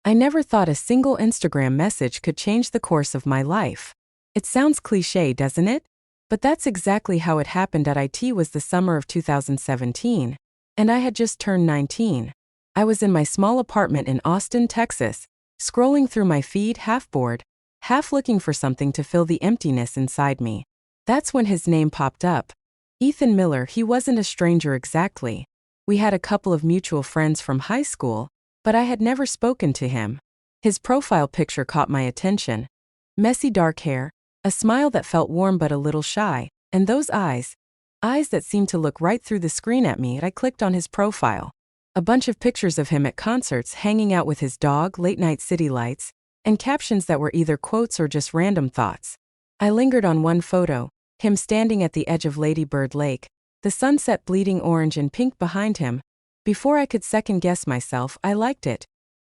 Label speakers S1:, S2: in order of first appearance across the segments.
S1: I never thought a single Instagram message could change the course of my life. It sounds cliché, doesn't it? But that's exactly how it happened. It was the summer of 2017, and I had just turned 19. I was in my small apartment in Austin, Texas, scrolling through my feed, half bored, half looking for something to fill the emptiness inside me. That's when his name popped up. Ethan Miller. He wasn't a stranger exactly. We had a couple of mutual friends from high school, but I had never spoken to him. His profile picture caught my attention. Messy dark hair, a smile that felt warm but a little shy, and those eyes that seemed to look right through the screen at me. I clicked on his profile. A bunch of pictures of him at concerts, hanging out with his dog, late-night city lights, and captions that were either quotes or just random thoughts. I lingered on one photo, him standing at the edge of Lady Bird Lake, the sunset bleeding orange and pink behind him. Before I could second-guess myself, I liked it.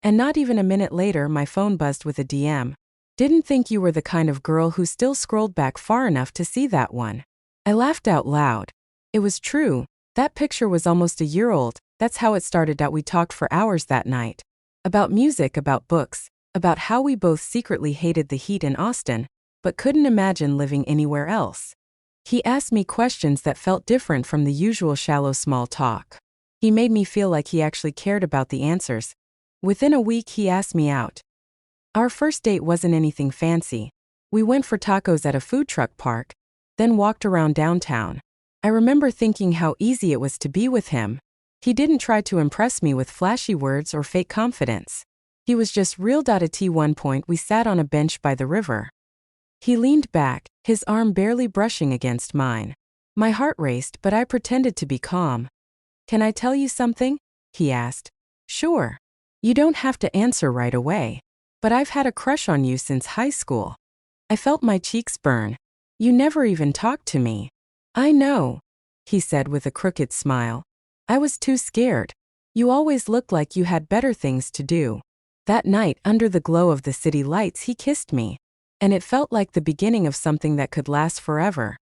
S1: And not even a minute later, my phone buzzed with a DM. Didn't think you were the kind of girl who still scrolled back far enough to see that one. I laughed out loud. It was true. That picture was almost a year old. That's how it started. We talked for hours that night. About music, about books, about how we both secretly hated the heat in Austin, but couldn't imagine living anywhere else. He asked me questions that felt different from the usual shallow small talk. He made me feel like he actually cared about the answers. Within a week, he asked me out. Our first date wasn't anything fancy. We went for tacos at a food truck park, then walked around downtown. I remember thinking how easy it was to be with him. He didn't try to impress me with flashy words or fake confidence. He was just real. At one point, we sat on a bench by the river. He leaned back, his arm barely brushing against mine. My heart raced, but I pretended to be calm. "Can I tell you something?" he asked. "Sure. You don't have to answer right away. But I've had a crush on you since high school." I felt my cheeks burn. "You never even talked to me." "I know," he said with a crooked smile. "I was too scared. You always looked like you had better things to do." That night, under the glow of the city lights, he kissed me. And it felt like the beginning of something that could last forever.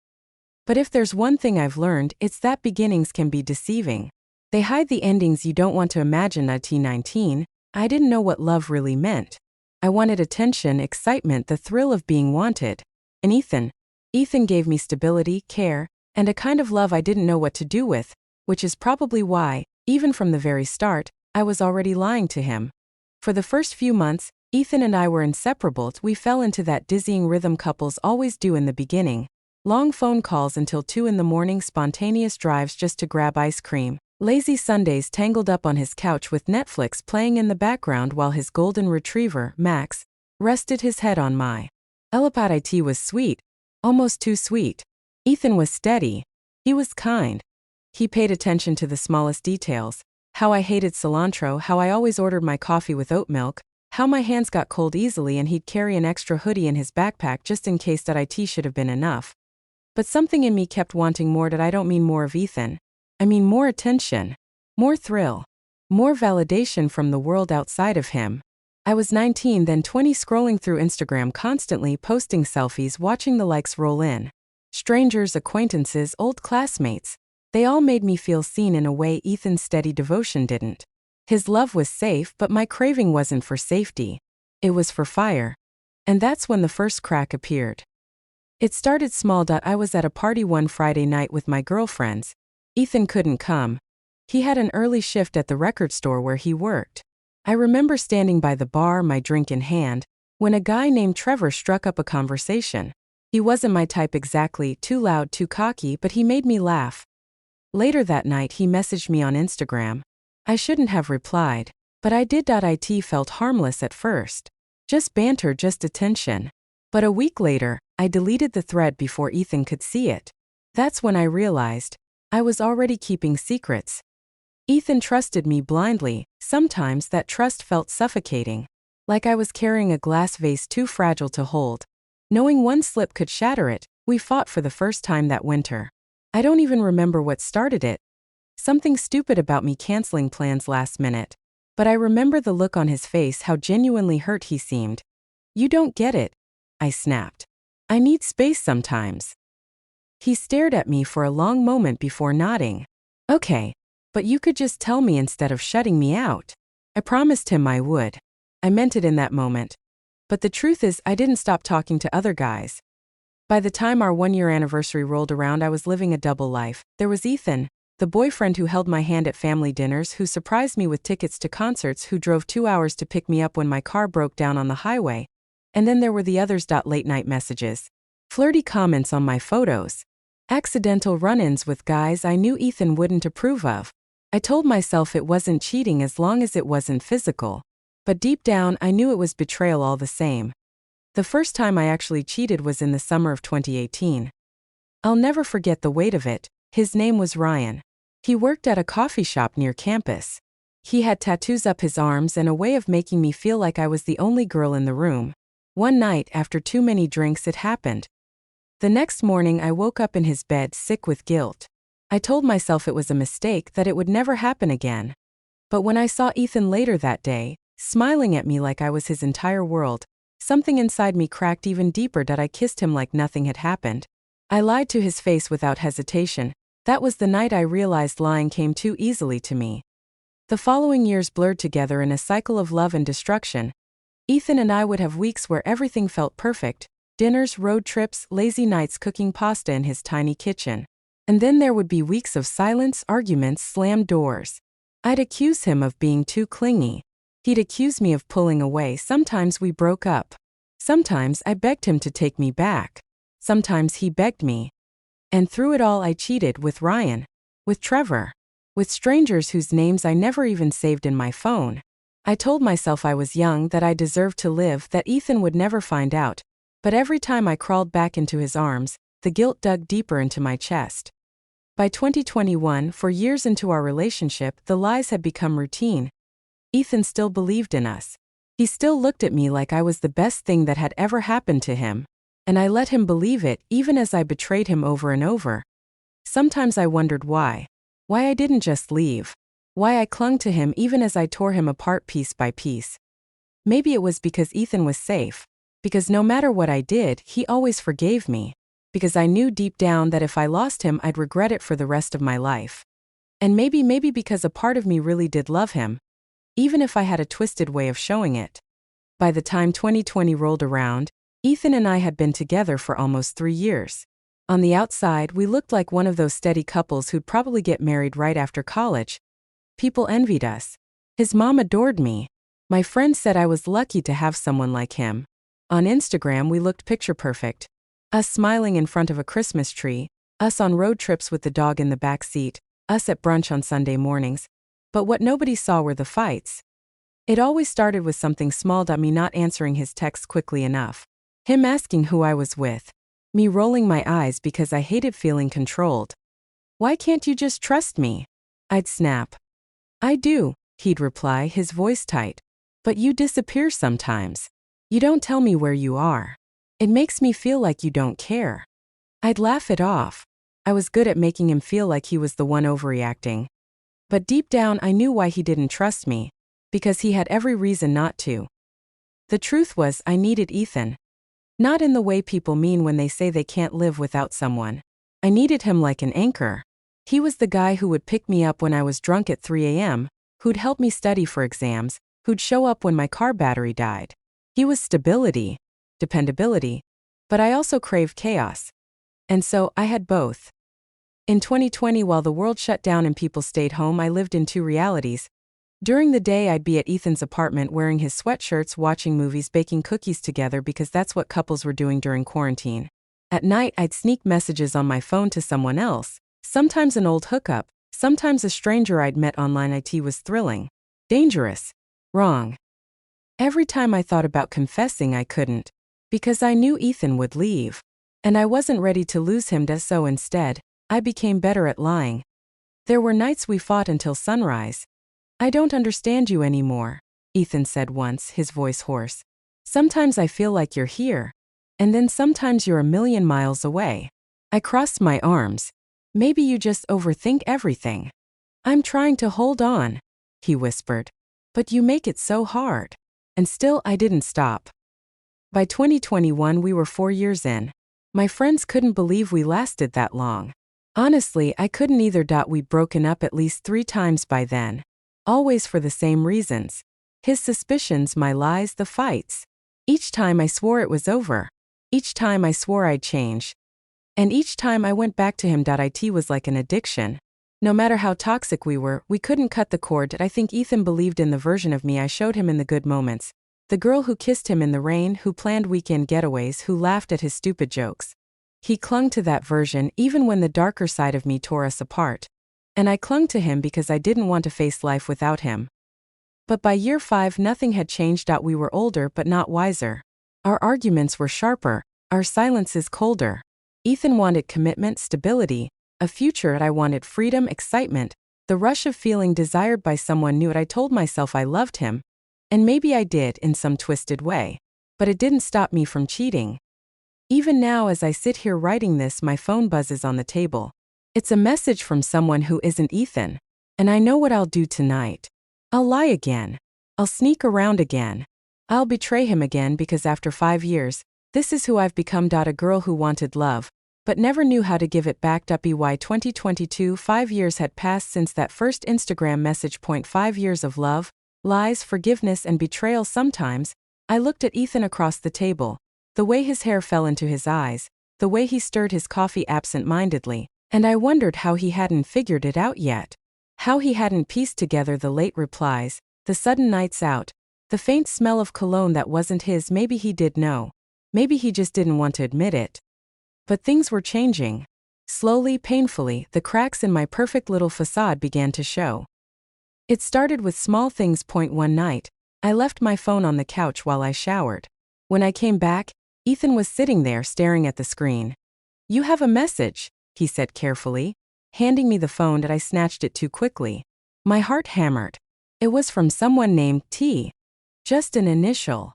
S1: But if there's one thing I've learned, it's that beginnings can be deceiving. They hide the endings you don't want to imagine. At 19, I didn't know what love really meant. I wanted attention, excitement, the thrill of being wanted. And Ethan gave me stability, care, and a kind of love I didn't know what to do with, which is probably why, even from the very start, I was already lying to him. For the first few months, Ethan and I were inseparable. We fell into that dizzying rhythm couples always do in the beginning. Long phone calls until 2 in the morning, spontaneous drives just to grab ice cream, lazy Sundays tangled up on his couch with Netflix playing in the background while his golden retriever, Max, rested his head on my lap. It was sweet, almost too sweet. Ethan was steady. He was kind. He paid attention to the smallest details. How I hated cilantro, how I always ordered my coffee with oat milk, how my hands got cold easily, and he'd carry an extra hoodie in his backpack just in case. It should have been enough. But something in me kept wanting more. I don't mean more of Ethan. I mean more attention, more thrill, more validation from the world outside of him. I was 19, then 20, scrolling through Instagram, constantly posting selfies, watching the likes roll in. Strangers, acquaintances, old classmates. They all made me feel seen in a way Ethan's steady devotion didn't. His love was safe, but my craving wasn't for safety. It was for fire. And that's when the first crack appeared. It started small. I was at a party one Friday night with my girlfriends. Ethan couldn't come. He had an early shift at the record store where he worked. I remember standing by the bar, my drink in hand, when a guy named Trevor struck up a conversation. He wasn't my type exactly, too loud, too cocky, but he made me laugh. Later that night, he messaged me on Instagram. I shouldn't have replied, but I did. It felt harmless at first. Just banter, just attention. But a week later, I deleted the thread before Ethan could see it. That's when I realized I was already keeping secrets. Ethan trusted me blindly. Sometimes that trust felt suffocating. Like I was carrying a glass vase too fragile to hold. Knowing one slip could shatter it. We fought for the first time that winter. I don't even remember what started it. Something stupid about me canceling plans last minute. But I remember the look on his face, how genuinely hurt he seemed. "You don't get it," I snapped. "I need space sometimes." He stared at me for a long moment before nodding. "Okay, but you could just tell me instead of shutting me out." I promised him I would. I meant it in that moment. But the truth is, I didn't stop talking to other guys. By the time our 1-year anniversary rolled around, I was living a double life. There was Ethan, the boyfriend who held my hand at family dinners, who surprised me with tickets to concerts, who drove 2 hours to pick me up when my car broke down on the highway. And then there were the others. Late night messages, flirty comments on my photos, accidental run-ins with guys I knew Ethan wouldn't approve of. I told myself it wasn't cheating as long as it wasn't physical. But deep down, I knew it was betrayal all the same. The first time I actually cheated was in the summer of 2018. I'll never forget the weight of it. His name was Ryan. He worked at a coffee shop near campus. He had tattoos up his arms and a way of making me feel like I was the only girl in the room. One night, after too many drinks, it happened. The next morning, I woke up in his bed, sick with guilt. I told myself it was a mistake, that it would never happen again. But when I saw Ethan later that day, smiling at me like I was his entire world, something inside me cracked even deeper. I kissed him like nothing had happened. I lied to his face without hesitation. That was the night I realized lying came too easily to me. The following years blurred together in a cycle of love and destruction. Ethan and I would have weeks where everything felt perfect: dinners, road trips, lazy nights cooking pasta in his tiny kitchen. And then there would be weeks of silence, arguments, slammed doors. I'd accuse him of being too clingy. He'd accuse me of pulling away. Sometimes we broke up. Sometimes I begged him to take me back. Sometimes he begged me. And through it all, I cheated with Ryan, with Trevor, with strangers whose names I never even saved in my phone. I told myself I was young, that I deserved to live, that Ethan would never find out. But every time I crawled back into his arms, the guilt dug deeper into my chest. By 2021, 4 years into our relationship, the lies had become routine. Ethan still believed in us. He still looked at me like I was the best thing that had ever happened to him. And I let him believe it, even as I betrayed him over and over. Sometimes I wondered why. Why I didn't just leave. Why I clung to him even as I tore him apart piece by piece. Maybe it was because Ethan was safe. Because no matter what I did, he always forgave me. Because I knew deep down that if I lost him, I'd regret it for the rest of my life. And maybe because a part of me really did love him, even if I had a twisted way of showing it. By the time 2020 rolled around, Ethan and I had been together for almost 3 years. On the outside, we looked like one of those steady couples who'd probably get married right after college. People envied us. His mom adored me. My friends said I was lucky to have someone like him. On Instagram, we looked picture perfect. Us smiling in front of a Christmas tree, us on road trips with the dog in the back seat, us at brunch on Sunday mornings. But what nobody saw were the fights. It always started with something small: me not answering his texts quickly enough. Him asking who I was with. Me rolling my eyes because I hated feeling controlled. "Why can't you just trust me?" I'd snap. "I do," he'd reply, his voice tight. "But you disappear sometimes. You don't tell me where you are. It makes me feel like you don't care." I'd laugh it off. I was good at making him feel like he was the one overreacting. But deep down, I knew why he didn't trust me. Because he had every reason not to. The truth was, I needed Ethan. Not in the way people mean when they say they can't live without someone. I needed him like an anchor. He was the guy who would pick me up when I was drunk at 3 a.m., who'd help me study for exams, who'd show up when my car battery died. He was stability, dependability, but I also craved chaos. And so, I had both. In 2020, while the world shut down and people stayed home, I lived in 2 realities. During the day, I'd be at Ethan's apartment wearing his sweatshirts, watching movies, baking cookies together because that's what couples were doing during quarantine. At night, I'd sneak messages on my phone to someone else, sometimes an old hookup, sometimes a stranger I'd met online. It was thrilling, dangerous, wrong. Every time I thought about confessing, I couldn't, because I knew Ethan would leave. And I wasn't ready to lose him, so instead, I became better at lying. There were nights we fought until sunrise. "I don't understand you anymore," Ethan said once, his voice hoarse. "Sometimes I feel like you're here. And then sometimes you're a million miles away." I crossed my arms. "Maybe you just overthink everything." "I'm trying to hold on," he whispered. "But you make it so hard." And still, I didn't stop. By 2021, we were 4 years in. My friends couldn't believe we lasted that long. Honestly, I couldn't either. We'd broken up at least 3 times by then. Always for the same reasons. His suspicions, my lies, the fights. Each time I swore it was over. Each time I swore I'd change. And each time I went back to him. It was like an addiction. No matter how toxic we were, we couldn't cut the cord. I think Ethan believed in the version of me I showed him in the good moments. The girl who kissed him in the rain, who planned weekend getaways, who laughed at his stupid jokes. He clung to that version even when the darker side of me tore us apart. And I clung to him because I didn't want to face life without him. But by year 5 nothing had changed. We were older but not wiser. Our arguments were sharper, our silences colder. Ethan wanted commitment, stability, a future. I wanted freedom, excitement, the rush of feeling desired by someone new. I told myself I loved him. And maybe I did in some twisted way. But it didn't stop me from cheating. Even now as I sit here writing this, my phone buzzes on the table. It's a message from someone who isn't Ethan. And I know what I'll do tonight. I'll lie again. I'll sneak around again. I'll betray him again because after 5 years, this is who I've become. A girl who wanted love, but never knew how to give it back. EY 2022, 5 years had passed since that first Instagram message. 5 years of love, lies, forgiveness, and betrayal. Sometimes, I looked at Ethan across the table, the way his hair fell into his eyes, the way he stirred his coffee absent-mindedly, and I wondered how he hadn't figured it out yet. How he hadn't pieced together the late replies, the sudden nights out, the faint smell of cologne that wasn't his. Maybe he did know. Maybe he just didn't want to admit it. But things were changing. Slowly, painfully, the cracks in my perfect little facade began to show. It started with small things. One night, I left my phone on the couch while I showered. When I came back, Ethan was sitting there staring at the screen. "You have a message," he said carefully, handing me the phone. That I snatched it too quickly. My heart hammered. It was from someone named T. Just an initial.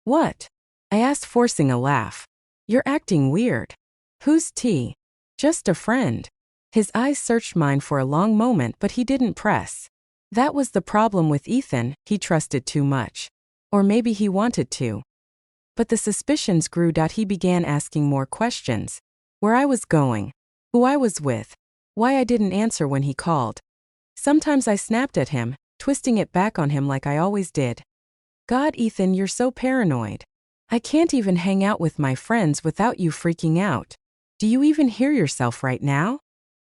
S1: "What?" I asked, forcing a laugh. "You're acting weird." "Who's T?" "Just a friend." His eyes searched mine for a long moment, but he didn't press. That was the problem with Ethan, he trusted too much. Or maybe he wanted to. But the suspicions grew. He began asking more questions. Where I was going. Who I was with. Why I didn't answer when he called. Sometimes I snapped at him, twisting it back on him like I always did. "God, Ethan, you're so paranoid. I can't even hang out with my friends without you freaking out. Do you even hear yourself right now?"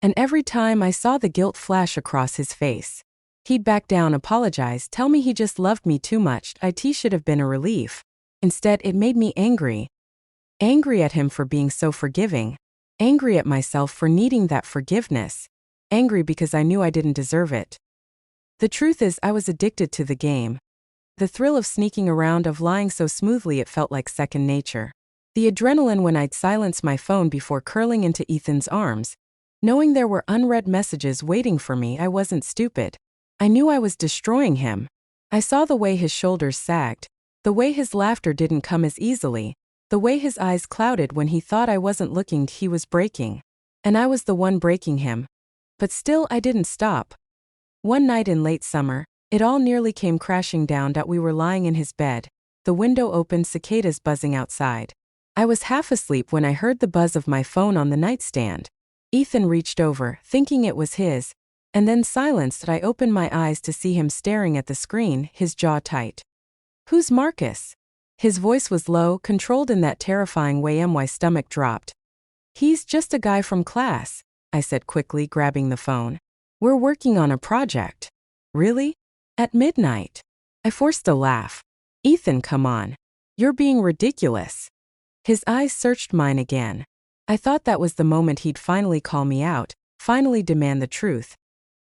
S1: And every time I saw the guilt flash across his face. He'd back down, apologize, tell me he just loved me too much. It should have been a relief. Instead, it made me angry. Angry at him for being so forgiving. Angry at myself for needing that forgiveness. Angry because I knew I didn't deserve it. The truth is, I was addicted to the game. The thrill of sneaking around, of lying so smoothly it felt like second nature. The adrenaline when I'd silence my phone before curling into Ethan's arms. Knowing there were unread messages waiting for me. I wasn't stupid. I knew I was destroying him. I saw the way his shoulders sagged. The way his laughter didn't come as easily. The way his eyes clouded when he thought I wasn't looking. He was breaking. And I was the one breaking him. But still, I didn't stop. One night in late summer, it all nearly came crashing down. We were lying in his bed, the window open, cicadas buzzing outside. I was half asleep when I heard the buzz of my phone on the nightstand. Ethan reached over, thinking it was his, and then silenced. I opened my eyes to see him staring at the screen, his jaw tight. "Who's Marcus?" His voice was low, controlled in that terrifying way. My stomach dropped. "He's just a guy from class," I said quickly, grabbing the phone. "We're working on a project." "Really? At midnight?" I forced a laugh. "Ethan, come on. You're being ridiculous." His eyes searched mine again. I thought that was the moment he'd finally call me out, finally demand the truth.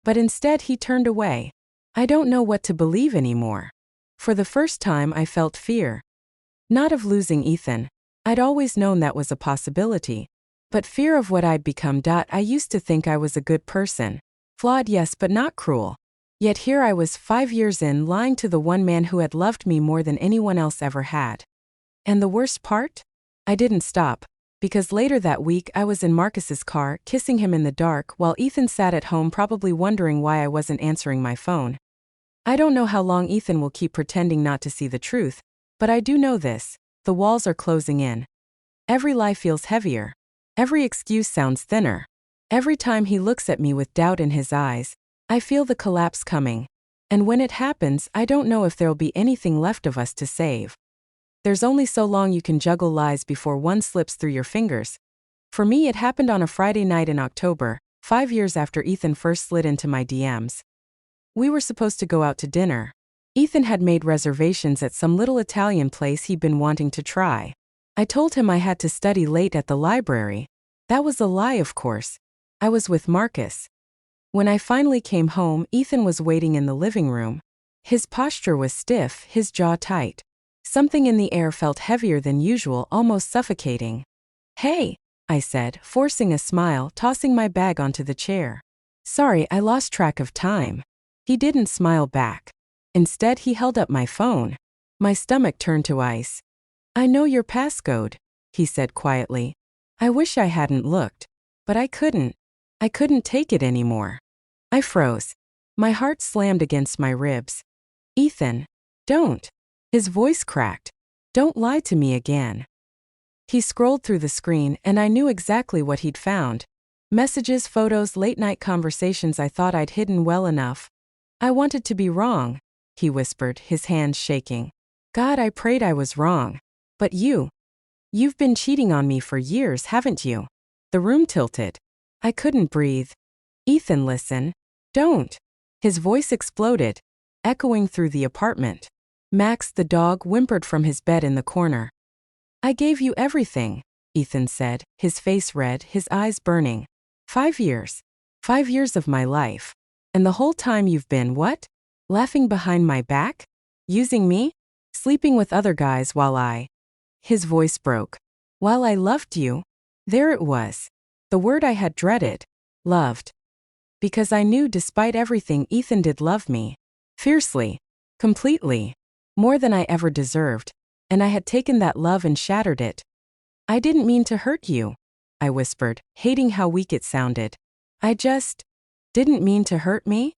S1: But instead he turned away. I don't know what to believe anymore. For the first time I felt fear. Not of losing Ethan. I'd always known that was a possibility. But fear of what I'd become. I used to think I was a good person. Flawed, yes, but not cruel. Yet here I was 5 years in, lying to the one man who had loved me more than anyone else ever had. And the worst part? I didn't stop. Because later that week I was in Marcus's car, kissing him in the dark, while Ethan sat at home probably wondering why I wasn't answering my phone. I don't know how long Ethan will keep pretending not to see the truth, but I do know this: the walls are closing in. Every lie feels heavier. Every excuse sounds thinner. Every time he looks at me with doubt in his eyes, I feel the collapse coming. And when it happens, I don't know if there'll be anything left of us to save. There's only so long you can juggle lies before one slips through your fingers. For me, it happened on a Friday night in October, 5 years after Ethan first slid into my DMs. We were supposed to go out to dinner. Ethan had made reservations at some little Italian place he'd been wanting to try. I told him I had to study late at the library. That was a lie, of course. I was with Marcus. When I finally came home, Ethan was waiting in the living room. His posture was stiff, his jaw tight. Something in the air felt heavier than usual, almost suffocating. "Hey," I said, forcing a smile, tossing my bag onto the chair. "Sorry, I lost track of time." He didn't smile back. Instead, he held up my phone. My stomach turned to ice. "I know your passcode," he said quietly. I wish I hadn't looked. But I couldn't. I couldn't take it anymore. I froze. My heart slammed against my ribs. "Ethan, don't." His voice cracked. "Don't lie to me again." He scrolled through the screen, and I knew exactly what he'd found. Messages, photos, late-night conversations I thought I'd hidden well enough. "I wanted to be wrong," he whispered, his hands shaking. "God, I prayed I was wrong. But you've been cheating on me for years, haven't you?" The room tilted. I couldn't breathe. "Ethan, listen. Don't." His voice exploded, echoing through the apartment. Max, the dog, whimpered from his bed in the corner. "I gave you everything," Ethan said, his face red, his eyes burning. 5 years. 5 years of my life. And the whole time you've been what? Laughing behind my back? Using me? Sleeping with other guys while His voice broke. "While I loved you?" There it was. The word I had dreaded. Loved. Because I knew despite everything Ethan did love me. Fiercely. Completely. More than I ever deserved. And I had taken that love and shattered it. "I didn't mean to hurt you," I whispered, hating how weak it sounded. "I just didn't mean to hurt me?"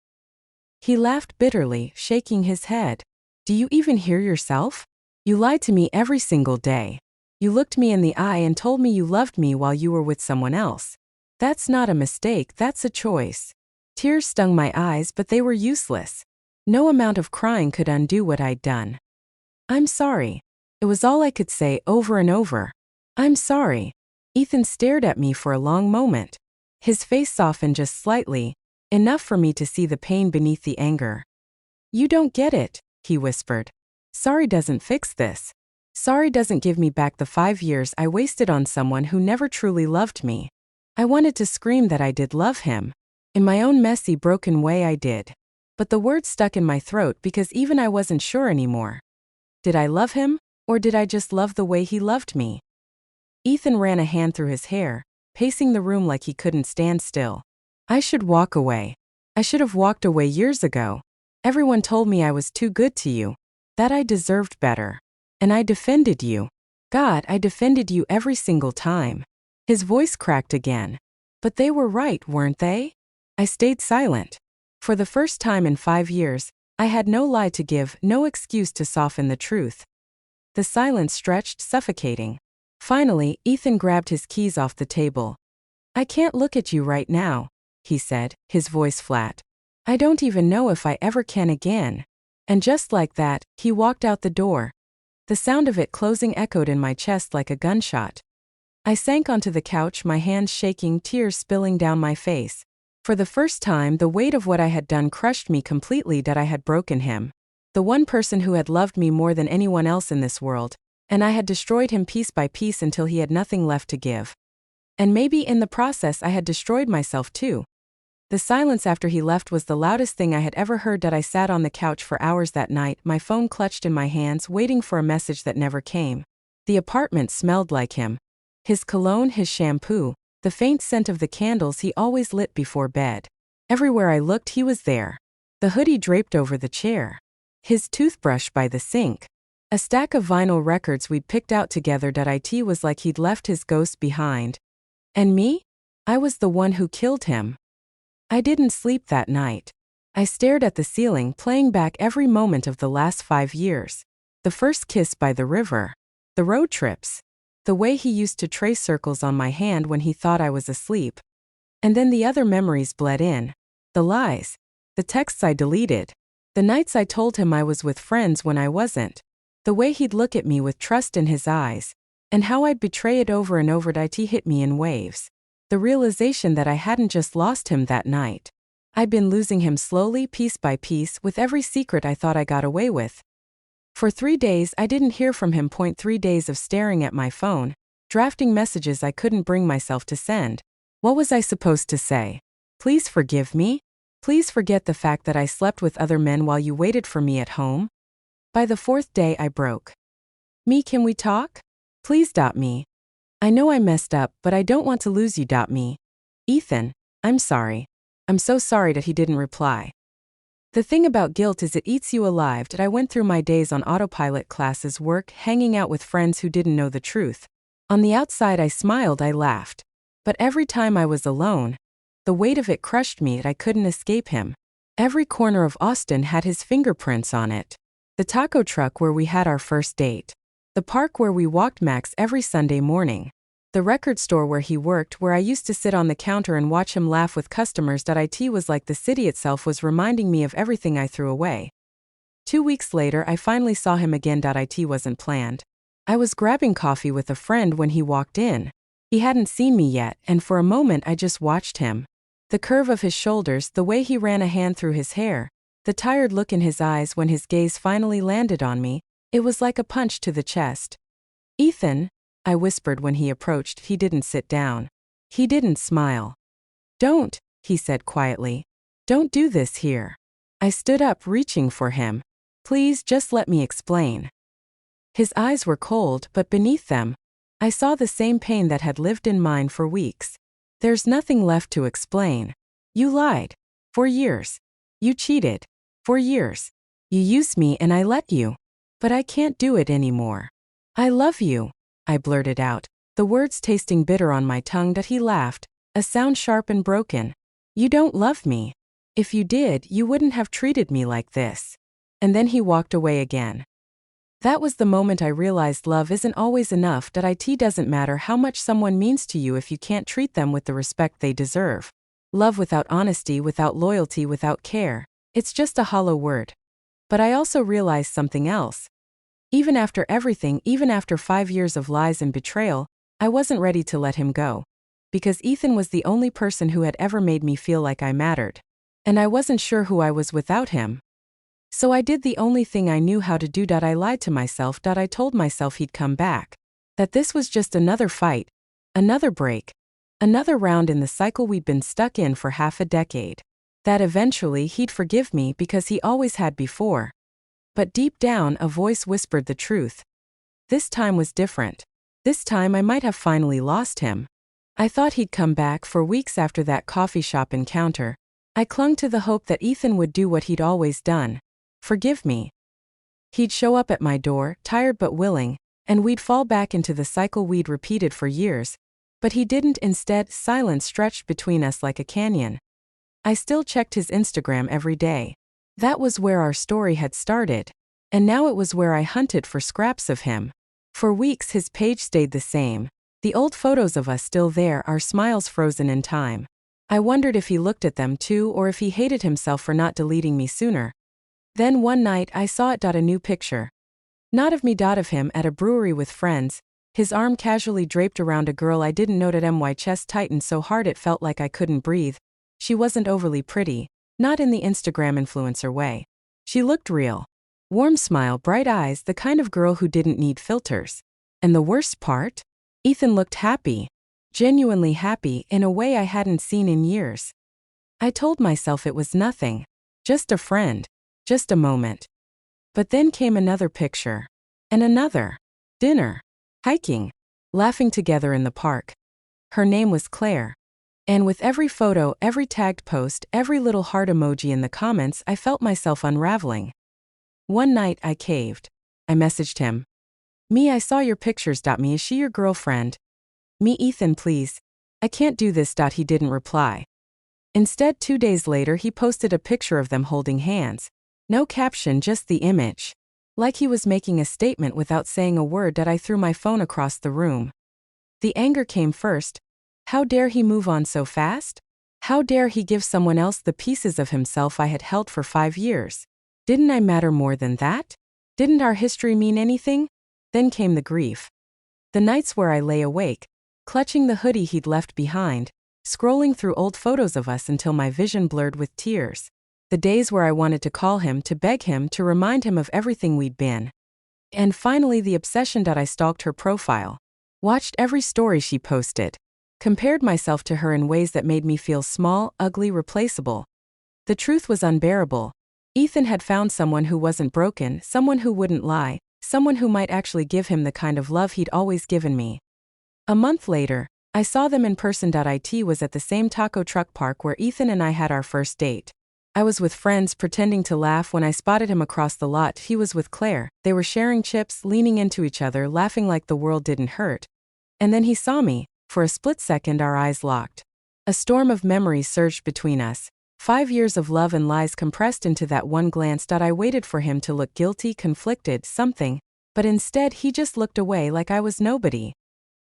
S1: He laughed bitterly, shaking his head. "Do you even hear yourself? You lied to me every single day. You looked me in the eye and told me you loved me while you were with someone else. That's not a mistake, that's a choice." Tears stung my eyes, but they were useless. No amount of crying could undo what I'd done. "I'm sorry." It was all I could say over and over. "I'm sorry." Ethan stared at me for a long moment. His face softened just slightly, enough for me to see the pain beneath the anger. "You don't get it," he whispered. "Sorry doesn't fix this. Sorry doesn't give me back the 5 years I wasted on someone who never truly loved me." I wanted to scream that I did love him. In my own messy, broken way I did. But the words stuck in my throat because even I wasn't sure anymore. Did I love him, or did I just love the way he loved me? Ethan ran a hand through his hair, pacing the room like he couldn't stand still. "I should walk away. I should have walked away years ago. Everyone told me I was too good to you, that I deserved better. And I defended you. God, I defended you every single time." His voice cracked again. "But they were right, weren't they?" I stayed silent. For the first time in 5 years, I had no lie to give, no excuse to soften the truth. The silence stretched, suffocating. Finally, Ethan grabbed his keys off the table. "I can't look at you right now," he said, his voice flat. "I don't even know if I ever can again." And just like that, he walked out the door. The sound of it closing echoed in my chest like a gunshot. I sank onto the couch, my hands shaking, tears spilling down my face. For the first time, the weight of what I had done crushed me completely, that I had broken him. The one person who had loved me more than anyone else in this world. And I had destroyed him piece by piece until he had nothing left to give. And maybe in the process I had destroyed myself too. The silence after he left was the loudest thing I had ever heard. That I sat on the couch for hours that night, my phone clutched in my hands, waiting for a message that never came. The apartment smelled like him. His cologne, his shampoo, the faint scent of the candles he always lit before bed. Everywhere I looked, he was there. The hoodie draped over the chair. His toothbrush by the sink. A stack of vinyl records we'd picked out together. It was like he'd left his ghost behind. And me? I was the one who killed him. I didn't sleep that night. I stared at the ceiling, playing back every moment of the last 5 years. The first kiss by the river. The road trips. The way he used to trace circles on my hand when he thought I was asleep. And then the other memories bled in. The lies. The texts I deleted. The nights I told him I was with friends when I wasn't. The way he'd look at me with trust in his eyes. And how I'd betray it over and over. It hit me in waves. The realization that I hadn't just lost him that night. I'd been losing him slowly, piece by piece, with every secret I thought I got away with. For 3 days I didn't hear from him. 3 days of staring at my phone, drafting messages I couldn't bring myself to send. What was I supposed to say? Please forgive me? Please forget the fact that I slept with other men while you waited for me at home? By the 4th day I broke. Me, can we talk? Please. Me. I know I messed up, but I don't want to lose you. Me. Ethan, I'm sorry. I'm so sorry. That he didn't reply. The thing about guilt is it eats you alive. I went through my days on autopilot, classes, work, hanging out with friends who didn't know the truth. On the outside I smiled, I laughed. But every time I was alone, the weight of it crushed me. I couldn't escape him. Every corner of Austin had his fingerprints on it. The taco truck where we had our first date. The park where we walked Max every Sunday morning. The record store where he worked, where I used to sit on the counter and watch him laugh with customers. It was like the city itself was reminding me of everything I threw away. 2 weeks later I finally saw him again. It wasn't planned. I was grabbing coffee with a friend when he walked in. He hadn't seen me yet, and for a moment I just watched him. The curve of his shoulders, the way he ran a hand through his hair, the tired look in his eyes when his gaze finally landed on me, it was like a punch to the chest. Ethan, I whispered when he approached. He didn't sit down. He didn't smile. Don't, he said quietly. Don't do this here. I stood up, reaching for him. Please, just let me explain. His eyes were cold, but beneath them, I saw the same pain that had lived in mine for weeks. There's nothing left to explain. You lied. For years. You cheated. For years. You used me and I let you. But I can't do it anymore. I love you, I blurted out, the words tasting bitter on my tongue. He laughed, a sound sharp and broken. You don't love me. If you did, you wouldn't have treated me like this. And then he walked away again. That was the moment I realized love isn't always enough. It doesn't matter how much someone means to you if you can't treat them with the respect they deserve. Love without honesty, without loyalty, without care, it's just a hollow word. But I also realized something else. Even after everything, even after 5 years of lies and betrayal, I wasn't ready to let him go. Because Ethan was the only person who had ever made me feel like I mattered. And I wasn't sure who I was without him. So I did the only thing I knew how to do. I lied to myself. I told myself he'd come back. That this was just another fight, another break, another round in the cycle we'd been stuck in for half a decade. That eventually he'd forgive me because he always had before. But deep down, a voice whispered the truth. This time was different. This time I might have finally lost him. I thought he'd come back. For weeks after that coffee shop encounter, I clung to the hope that Ethan would do what he'd always done. Forgive me. He'd show up at my door, tired but willing, and we'd fall back into the cycle we'd repeated for years. But he didn't. Instead, silence stretched between us like a canyon. I still checked his Instagram every day. That was where our story had started. And now it was where I hunted for scraps of him. For weeks his page stayed the same. The old photos of us still there, our smiles frozen in time. I wondered if he looked at them too, or if he hated himself for not deleting me sooner. Then one night I saw it. A new picture. Not of me. Of him at a brewery with friends, his arm casually draped around a girl I didn't know. My chest tightened so hard it felt like I couldn't breathe. She wasn't overly pretty, not in the Instagram influencer way. She looked real. Warm smile, bright eyes, the kind of girl who didn't need filters. And the worst part? Ethan looked happy. Genuinely happy, in a way I hadn't seen in years. I told myself it was nothing. Just a friend. Just a moment. But then came another picture. And another. Dinner. Hiking. Laughing together in the park. Her name was Claire. And with every photo, every tagged post, every little heart emoji in the comments, I felt myself unraveling. One night I caved. I messaged him. Me, I saw your pictures. Me, is she your girlfriend? Me, Ethan, please. I can't do this. He didn't reply. Instead, 2 days later he posted a picture of them holding hands. No caption, just the image. Like he was making a statement without saying a word. I threw my phone across the room. The anger came first. How dare he move on so fast? How dare he give someone else the pieces of himself I had held for 5 years? Didn't I matter more than that? Didn't our history mean anything? Then came the grief. The nights where I lay awake, clutching the hoodie he'd left behind, scrolling through old photos of us until my vision blurred with tears. The days where I wanted to call him, to beg him, to remind him of everything we'd been. And finally the obsession that I stalked her profile, watched every story she posted, compared myself to her in ways that made me feel small, ugly, replaceable. The truth was unbearable. Ethan had found someone who wasn't broken, someone who wouldn't lie, someone who might actually give him the kind of love he'd always given me. A month later, I saw them in person. It was at the same taco truck park where Ethan and I had our first date. I was with friends pretending to laugh when I spotted him across the lot. He was with Claire. They were sharing chips, leaning into each other, laughing like the world didn't hurt. And then he saw me. For a split second our eyes locked. A storm of memories surged between us. 5 years of love and lies compressed into that one glance. I waited for him to look guilty, conflicted, something, but instead he just looked away like I was nobody.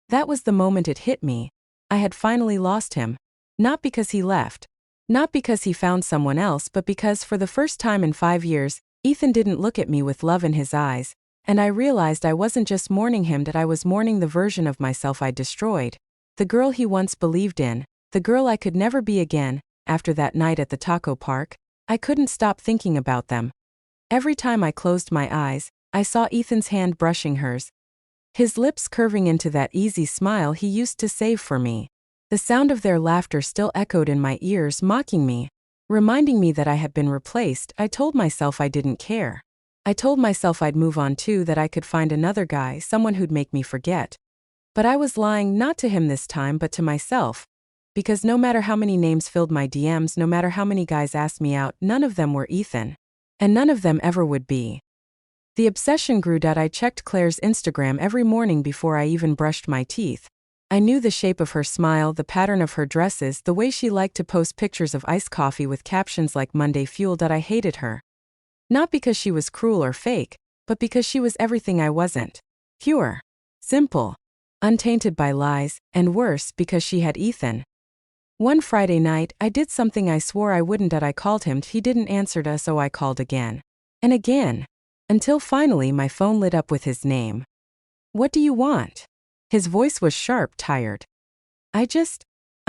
S1: That was the moment it hit me. I had finally lost him. Not because he left. Not because he found someone else, but because for the first time in 5 years, Ethan didn't look at me with love in his eyes, and I realized I wasn't just mourning him, that I was mourning the version of myself I'd destroyed. The girl he once believed in, the girl I could never be again. After that night at the taco park, I couldn't stop thinking about them. Every time I closed my eyes, I saw Ethan's hand brushing hers, his lips curving into that easy smile he used to save for me. The sound of their laughter still echoed in my ears, mocking me, reminding me that I had been replaced. I told myself I didn't care. I told myself I'd move on too, that I could find another guy, someone who'd make me forget. But I was lying, not to him this time, but to myself. Because no matter how many names filled my DMs, no matter how many guys asked me out, none of them were Ethan. And none of them ever would be. The obsession grew. I checked Claire's Instagram every morning before I even brushed my teeth. I knew the shape of her smile, the pattern of her dresses, the way she liked to post pictures of iced coffee with captions like Monday Fuel. I hated her. Not because she was cruel or fake, but because she was everything I wasn't. Pure. Simple. Untainted by lies, and worse, because she had Ethan. One Friday night, I did something I swore I wouldn't. I called him. He didn't answer, so I called again. And again. Until finally my phone lit up with his name. What do you want? His voice was sharp, tired. I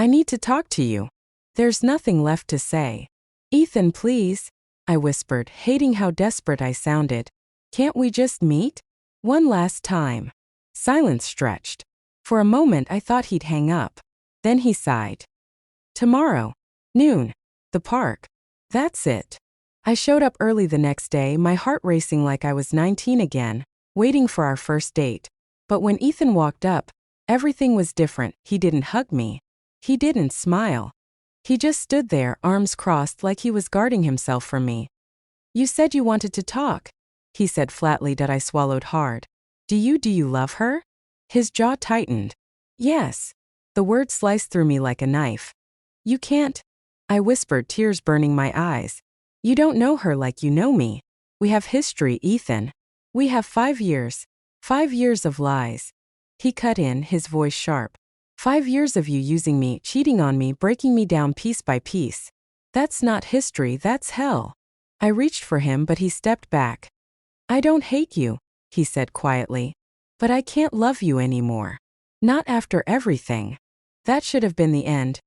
S1: need to talk to you. There's nothing left to say. Ethan, please, I whispered, hating how desperate I sounded. Can't we just meet? One last time. Silence stretched. For a moment I thought he'd hang up. Then he sighed. Tomorrow. Noon. The park. That's it. I showed up early the next day, my heart racing like I was 19 again, waiting for our first date. But when Ethan walked up, everything was different. He didn't hug me. He didn't smile. He just stood there, arms crossed, like he was guarding himself from me. You said you wanted to talk, he said flatly. I swallowed hard. Do you love her? His jaw tightened. Yes. The word sliced through me like a knife. You can't, I whispered, tears burning my eyes. You don't know her like you know me. We have history, Ethan. We have 5 years. 5 years of lies. He cut in, his voice sharp. 5 years of you using me, cheating on me, breaking me down piece by piece. That's not history, that's hell. I reached for him, but he stepped back. I don't hate you, he said quietly. But I can't love you anymore. Not after everything. That should have been the end.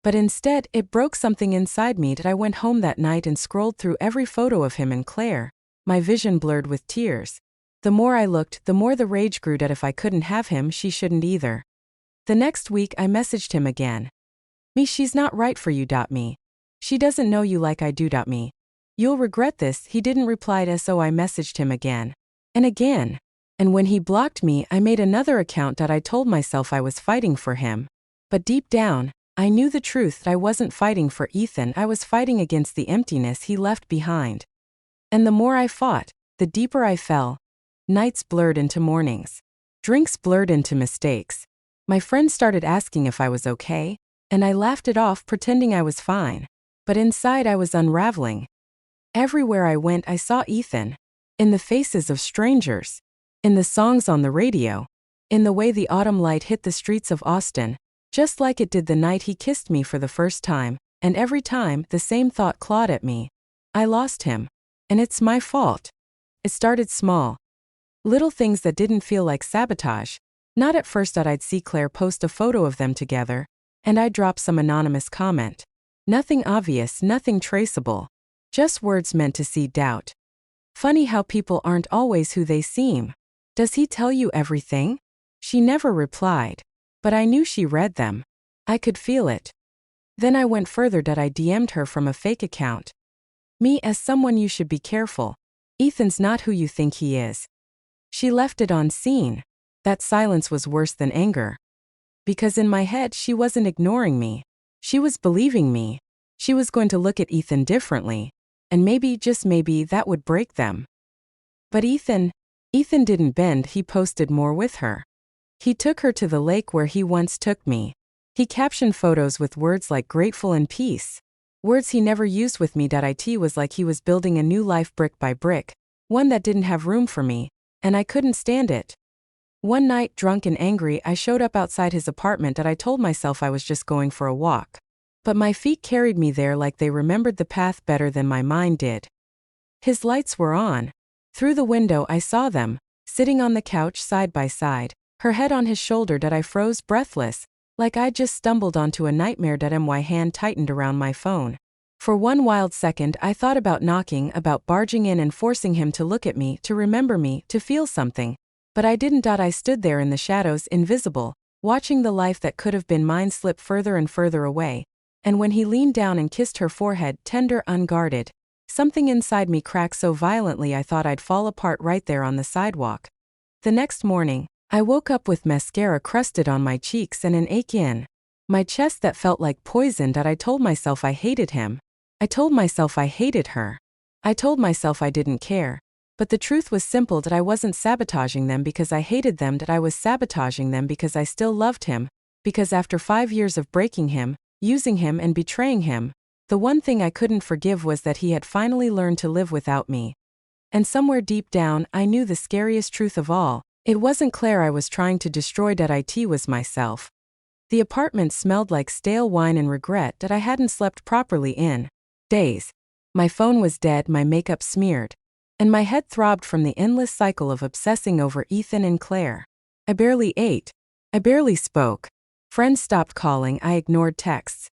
S1: But instead, it broke something inside me. I went home that night and scrolled through every photo of him and Claire, my vision blurred with tears. The more I looked, the more the rage grew. That if I couldn't have him, she shouldn't either. The next week, I messaged him again. She's not right for you. Me. She doesn't know you like I do. Me. You'll regret this. He didn't reply. So I messaged him again. And again. And when he blocked me, I made another account. I told myself I was fighting for him. But deep down, I knew the truth. I wasn't fighting for Ethan. I was fighting against the emptiness he left behind. And the more I fought, the deeper I fell. Nights blurred into mornings. Drinks blurred into mistakes. My friends started asking if I was okay, and I laughed it off, pretending I was fine. But inside I was unraveling. Everywhere I went, I saw Ethan. In the faces of strangers. In the songs on the radio. In the way the autumn light hit the streets of Austin. Just like it did the night he kissed me for the first time, and every time, the same thought clawed at me. I lost him. And it's my fault. It started small. Little things that didn't feel like sabotage. Not at first that I'd see Claire post a photo of them together, and I'd drop some anonymous comment. Nothing obvious, nothing traceable. Just words meant to seed doubt. Funny how people aren't always who they seem. Does he tell you everything? She never replied. But I knew she read them. I could feel it. Then I went further that I DM'd her from a fake account. Me as someone you should be careful. Ethan's not who you think he is. She left it on scene. That silence was worse than anger. Because in my head she wasn't ignoring me. She was believing me. She was going to look at Ethan differently. And maybe, just maybe, that would break them. But Ethan didn't bend, he posted more with her. He took her to the lake where he once took me. He captioned photos with words like grateful and peace. Words he never used with me. It was like he was building a new life brick by brick, one that didn't have room for me, and I couldn't stand it. One night, drunk and angry, I showed up outside his apartment and I told myself I was just going for a walk. But my feet carried me there like they remembered the path better than my mind did. His lights were on. Through the window I saw them, sitting on the couch side by side, her head on his shoulder. I froze breathless, like I'd just stumbled onto a nightmare. My hand tightened around my phone. For one wild second I thought about knocking, about barging in and forcing him to look at me, to remember me, to feel something. But I didn't. I stood there in the shadows, invisible, watching the life that could have been mine slip further and further away. And when he leaned down and kissed her forehead, tender, unguarded, something inside me cracked so violently I thought I'd fall apart right there on the sidewalk. The next morning, I woke up with mascara crusted on my cheeks and an ache in my chest that felt like poison. I told myself I hated him. I told myself I hated her. I told myself I didn't care. But the truth was simple, that I wasn't sabotaging them because I hated them, that I was sabotaging them because I still loved him, because after 5 years of breaking him, using him and betraying him, the one thing I couldn't forgive was that he had finally learned to live without me. And somewhere deep down, I knew the scariest truth of all. It wasn't Claire I was trying to destroy, it was myself. The apartment smelled like stale wine and regret that I hadn't slept properly in days. My phone was dead, my makeup smeared. And my head throbbed from the endless cycle of obsessing over Ethan and Claire. I barely ate. I barely spoke. Friends stopped calling, I ignored texts.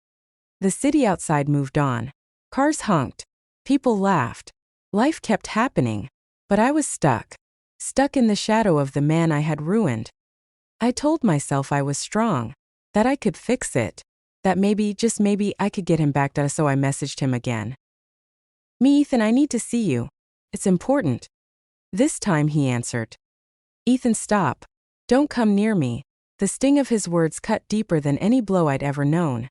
S1: The city outside moved on. Cars honked. People laughed. Life kept happening. But I was stuck. Stuck in the shadow of the man I had ruined. I told myself I was strong. That I could fix it. That maybe, just maybe, I could get him back. So I messaged him again. Me, Ethan, I need to see you. It's important. This time he answered. Ethan, stop. Don't come near me. The sting of his words cut deeper than any blow I'd ever known.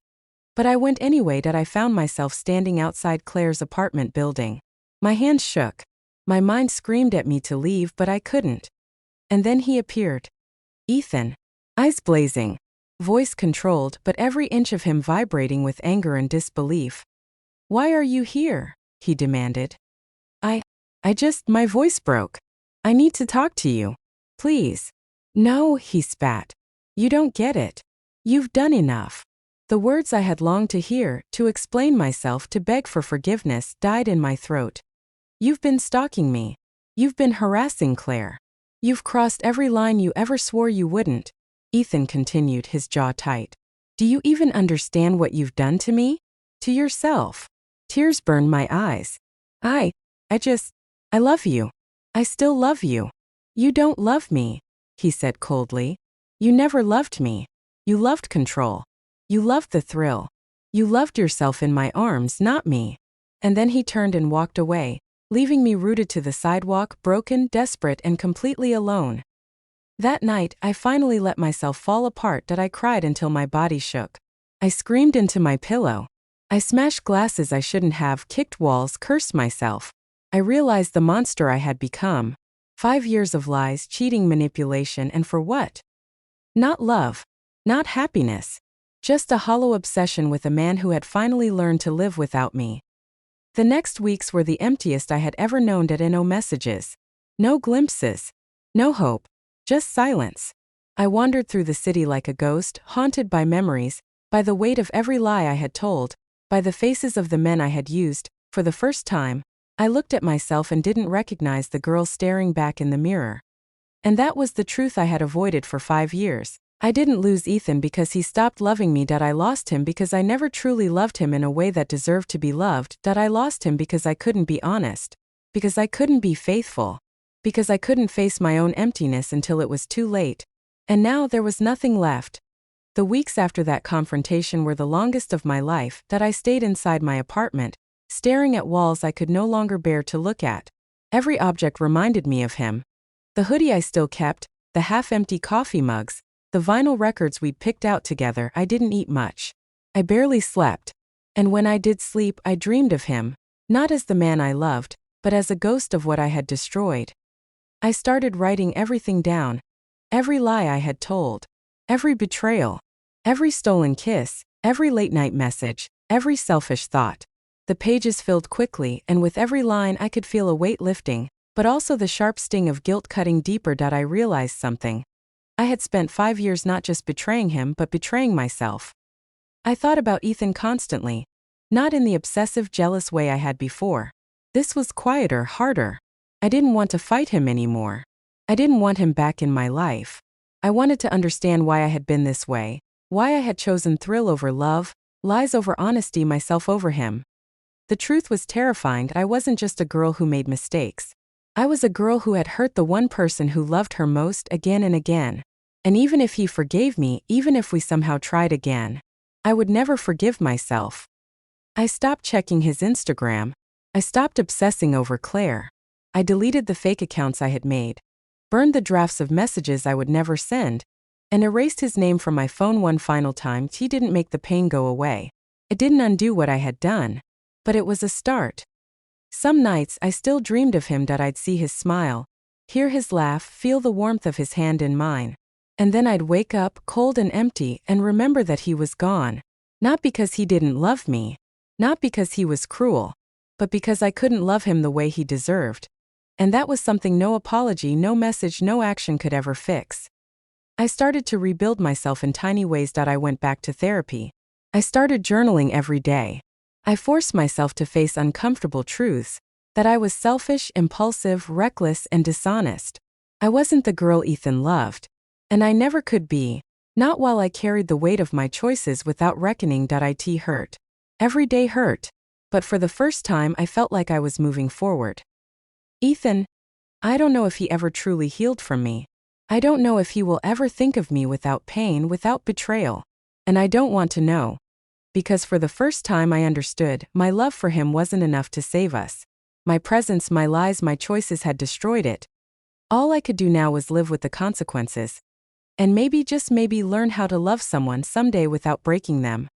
S1: But I went anyway. I found myself standing outside Claire's apartment building. My hands shook. My mind screamed at me to leave, but I couldn't. And then he appeared. Ethan. Eyes blazing. Voice controlled, but every inch of him vibrating with anger and disbelief. Why are you here? He demanded. My voice broke. I need to talk to you. Please. No, he spat. You don't get it. You've done enough. The words I had longed to hear, to explain myself, to beg for forgiveness, died in my throat. You've been stalking me. You've been harassing Claire. You've crossed every line you ever swore you wouldn't. Ethan continued, his jaw tight. Do you even understand what you've done to me? To yourself. Tears burned my eyes. I love you. I still love you. You don't love me, he said coldly. You never loved me. You loved control. You loved the thrill. You loved yourself in my arms, not me. And then he turned and walked away, leaving me rooted to the sidewalk, broken, desperate, and completely alone. That night, I finally let myself fall apart. I cried until my body shook. I screamed into my pillow. I smashed glasses I shouldn't have, kicked walls, cursed myself. I realized the monster I had become. 5 years of lies, cheating, manipulation, and for what? Not love. Not happiness. Just a hollow obsession with a man who had finally learned to live without me. The next weeks were the emptiest I had ever known. No messages. No glimpses. No hope. Just silence. I wandered through the city like a ghost, haunted by memories, by the weight of every lie I had told, by the faces of the men I had used. For the first time, I looked at myself and didn't recognize the girl staring back in the mirror. And that was the truth I had avoided for 5 years. I didn't lose Ethan because he stopped loving me. I lost him because I never truly loved him in a way that deserved to be loved. I lost him because I couldn't be honest. Because I couldn't be faithful. Because I couldn't face my own emptiness until it was too late. And now there was nothing left. The weeks after that confrontation were the longest of my life. I stayed inside my apartment, staring at walls I could no longer bear to look at. Every object reminded me of him. The hoodie I still kept, the half-empty coffee mugs, the vinyl records we'd picked out together. I didn't eat much. I barely slept. And when I did sleep, I dreamed of him, not as the man I loved, but as a ghost of what I had destroyed. I started writing everything down. Every lie I had told. Every betrayal. Every stolen kiss. Every late-night message. Every selfish thought. The pages filled quickly, and with every line I could feel a weight lifting, but also the sharp sting of guilt cutting deeper. I realized something. I had spent 5 years not just betraying him but betraying myself. I thought about Ethan constantly. Not in the obsessive, jealous way I had before. This was quieter, harder. I didn't want to fight him anymore. I didn't want him back in my life. I wanted to understand why I had been this way, why I had chosen thrill over love, lies over honesty, myself over him. The truth was terrifying. I wasn't just a girl who made mistakes. I was a girl who had hurt the one person who loved her most again and again. And even if he forgave me, even if we somehow tried again, I would never forgive myself. I stopped checking his Instagram. I stopped obsessing over Claire. I deleted the fake accounts I had made, burned the drafts of messages I would never send, and erased his name from my phone one final time. He didn't make the pain go away. It didn't undo what I had done. But it was a start. Some nights I still dreamed of him. I'd see his smile, hear his laugh, feel the warmth of his hand in mine. And then I'd wake up, cold and empty, and remember that he was gone. Not because he didn't love me. Not because he was cruel. But because I couldn't love him the way he deserved. And that was something no apology, no message, no action could ever fix. I started to rebuild myself in tiny ways. I went back to therapy. I started journaling every day. I forced myself to face uncomfortable truths, that I was selfish, impulsive, reckless, and dishonest. I wasn't the girl Ethan loved. And I never could be, not while I carried the weight of my choices without reckoning. It hurt. Every day hurt. But for the first time I felt like I was moving forward. Ethan, I don't know if he ever truly healed from me. I don't know if he will ever think of me without pain, without betrayal. And I don't want to know. Because for the first time I understood, my love for him wasn't enough to save us. My presence, my lies, my choices had destroyed it. All I could do now was live with the consequences. And maybe, just maybe, learn how to love someone someday without breaking them.